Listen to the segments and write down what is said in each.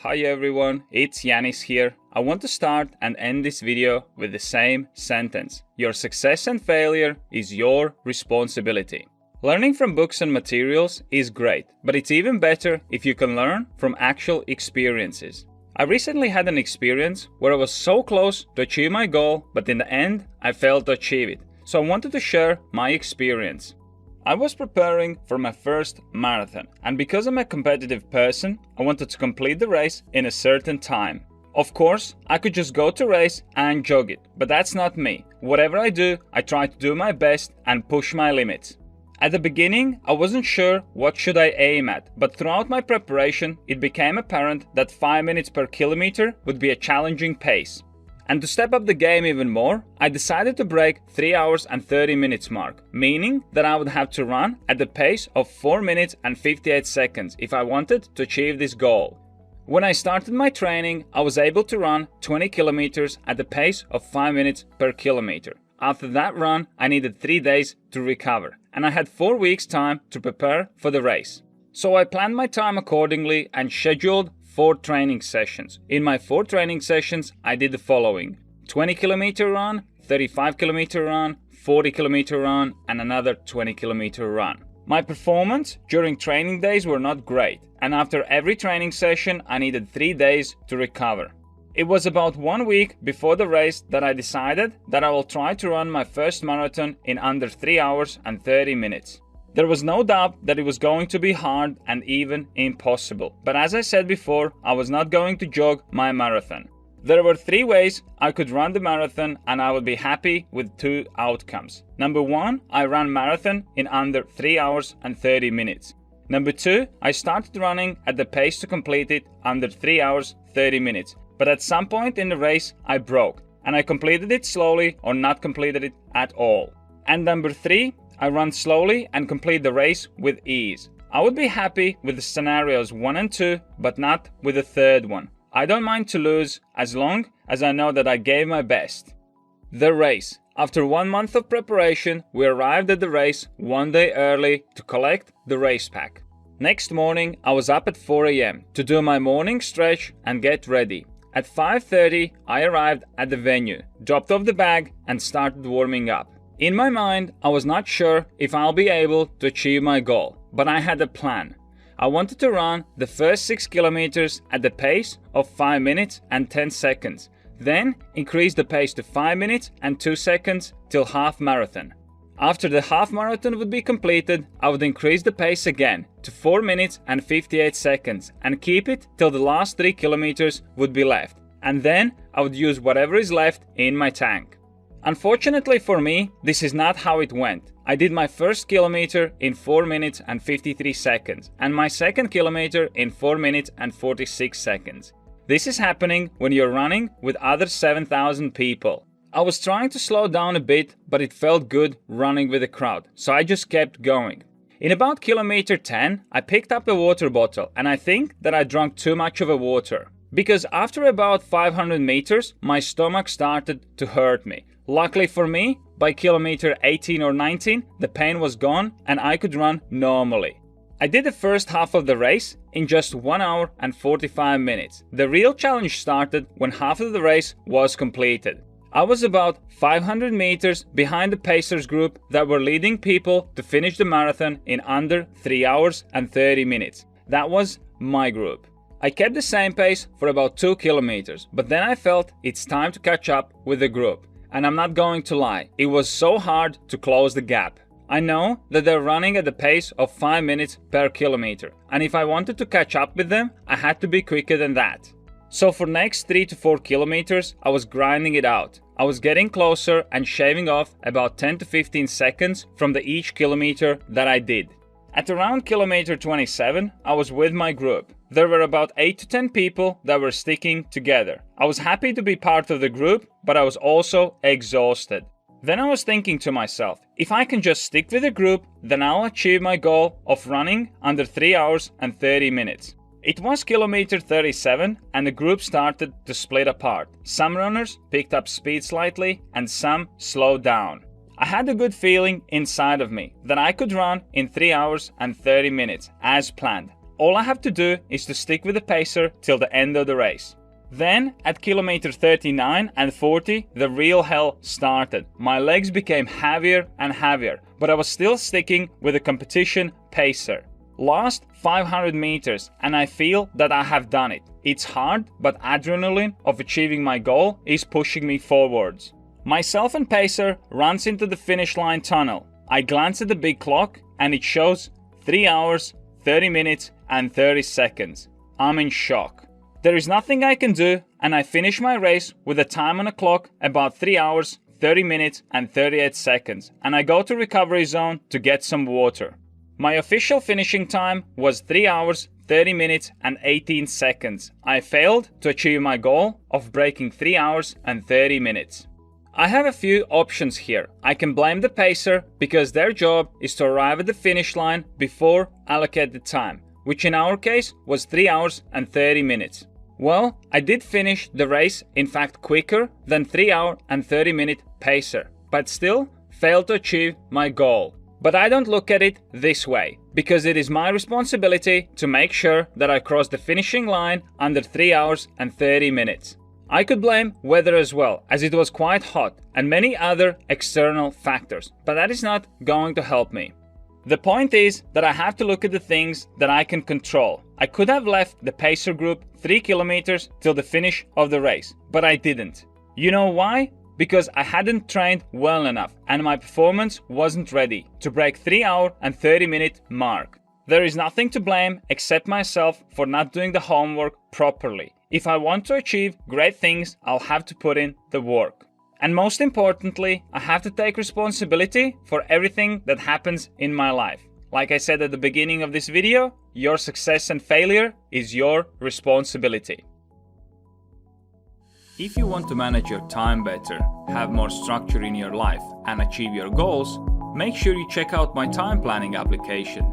Hi everyone, it's Janis here. I want to start and end this video with the same sentence. Your success and failure is your responsibility. Learning from books and materials is great, but it's even better if you can learn from actual experiences. I recently had an experience where I was so close to achieve my goal, but in the end, I failed to achieve it. So I wanted to share my experience. I was preparing for my first marathon, and because I'm a competitive person, I wanted to complete the race in a certain time. Of course, I could just go to race and jog it, but that's not me. Whatever I do, I try to do my best and push my limits. At the beginning, I wasn't sure what should I aim at, but throughout my preparation, it became apparent that 5 minutes per kilometer would be a challenging pace. And to step up the game even more, I decided to break 3 hours and 30 minutes mark, meaning that I would have to run at the pace of 4 minutes and 58 seconds if I wanted to achieve this goal. When I started my training, I was able to run 20 kilometers at the pace of 5 minutes per kilometer. After that run, I needed 3 days to recover, and I had 4 weeks time to prepare for the race. So I planned my time accordingly and scheduled 4 training sessions. In my 4 training sessions, I did the following: 20 kilometer run, 35 kilometer run, 40 kilometer run, and another 20 kilometer run. My performance during training days were not great, and after every training session, I needed 3 days to recover. It was about 1 week before the race that I decided that I will try to run my first marathon in under 3 hours and 30 minutes. There was no doubt that it was going to be hard and even impossible. But as I said before, I was not going to jog my marathon. There were 3 ways I could run the marathon and I would be happy with 2 outcomes. Number 1, I ran marathon in under 3 hours and 30 minutes. Number 2, I started running at the pace to complete it under 3 hours 30 minutes. But at some point in the race, I broke and I completed it slowly or not completed it at all. And number 3, I run slowly and complete the race with ease. I would be happy with the scenarios 1 and 2, but not with the third one. I don't mind to lose as long as I know that I gave my best. The race. After 1 month of preparation, we arrived at the race 1 day early to collect the race pack. Next morning, I was up at 4 a.m. to do my morning stretch and get ready. At 5:30, I arrived at the venue, dropped off the bag and started warming up. In my mind, I was not sure if I'll be able to achieve my goal, but I had a plan. I wanted to run the first 6 kilometers at the pace of 5 minutes and 10 seconds, then increase the pace to 5 minutes and 2 seconds till half marathon. After the half marathon would be completed, I would increase the pace again to 4 minutes and 58 seconds and keep it till the last 3 kilometers would be left, and then I would use whatever is left in my tank. Unfortunately for me, this is not how it went. I did my first kilometer in 4 minutes and 53 seconds and my second kilometer in 4 minutes and 46 seconds. This is happening when you're running with other 7,000 people. I was trying to slow down a bit, but it felt good running with the crowd, so I just kept going. In about kilometer 10, I picked up a water bottle and I think that I drank too much of a water. Because after about 500 meters, my stomach started to hurt me. Luckily for me, by kilometer 18 or 19, the pain was gone and I could run normally. I did the first half of the race in just 1 hour and 45 minutes. The real challenge started when half of the race was completed. I was about 500 meters behind the pacers group that were leading people to finish the marathon in under 3 hours and 30 minutes. That was my group. I kept the same pace for about 2 kilometers, but then I felt it's time to catch up with the group. And I'm not going to lie, it was so hard to close the gap. I know that they're running at the pace of 5 minutes per kilometer, and if I wanted to catch up with them, I had to be quicker than that. So for next 3 to 4 kilometers, I was grinding it out. I was getting closer and shaving off about 10 to 15 seconds from each kilometer that I did. At around kilometer 27, I was with my group. There were about 8 to 10 people that were sticking together. I was happy to be part of the group, but I was also exhausted. Then I was thinking to myself, if I can just stick with the group, then I'll achieve my goal of running under 3 hours and 30 minutes. It was kilometer 37 and the group started to split apart. Some runners picked up speed slightly and some slowed down. I had a good feeling inside of me that I could run in 3 hours and 30 minutes as planned. All I have to do is to stick with the pacer till the end of the race. Then, at kilometer 39 and 40, the real hell started. My legs became heavier and heavier, but I was still sticking with the competition pacer. Last 500 meters, and I feel that I have done it. It's hard, but adrenaline of achieving my goal is pushing me forwards. Myself and pacer runs into the finish line tunnel. I glance at the big clock, and it shows 3 hours, 30 minutes, and 30 seconds. I'm in shock. There is nothing I can do, and I finish my race with a time on the clock about 3 hours, 30 minutes and 38 seconds, and I go to recovery zone to get some water. My official finishing time was 3 hours, 30 minutes and 18 seconds. I failed to achieve my goal of breaking 3 hours and 30 minutes. I have a few options here. I can blame the pacer because their job is to arrive at the finish line before allocated time, which in our case was 3 hours and 30 minutes. Well, I did finish the race, in fact quicker than 3 hour and 30 minute pacer, but still failed to achieve my goal. But I don't look at it this way, because it is my responsibility to make sure that I cross the finishing line under 3 hours and 30 minutes. I could blame weather as well, as it was quite hot, and many other external factors, but that is not going to help me. The point is that I have to look at the things that I can control. I could have left the pacer group 3 kilometers till the finish of the race, but I didn't. You know why? Because I hadn't trained well enough and my performance wasn't ready to break 3 hour and 30 minute mark. There is nothing to blame except myself for not doing the homework properly. If I want to achieve great things, I'll have to put in the work. And most importantly, I have to take responsibility for everything that happens in my life. Like I said at the beginning of this video, your success and failure is your responsibility. If you want to manage your time better, have more structure in your life, and achieve your goals, make sure you check out my time planning application.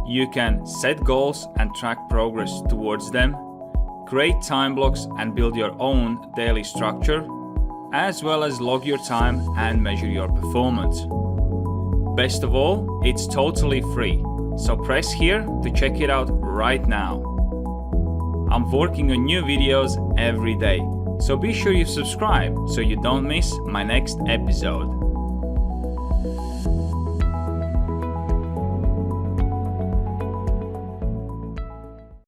You can set goals and track progress towards them, create time blocks and build your own daily structure, as well as log your time and measure your performance. Best of all, it's totally free, so press here to check it out right now. I'm working on new videos every day, so be sure you subscribe so you don't miss my next episode.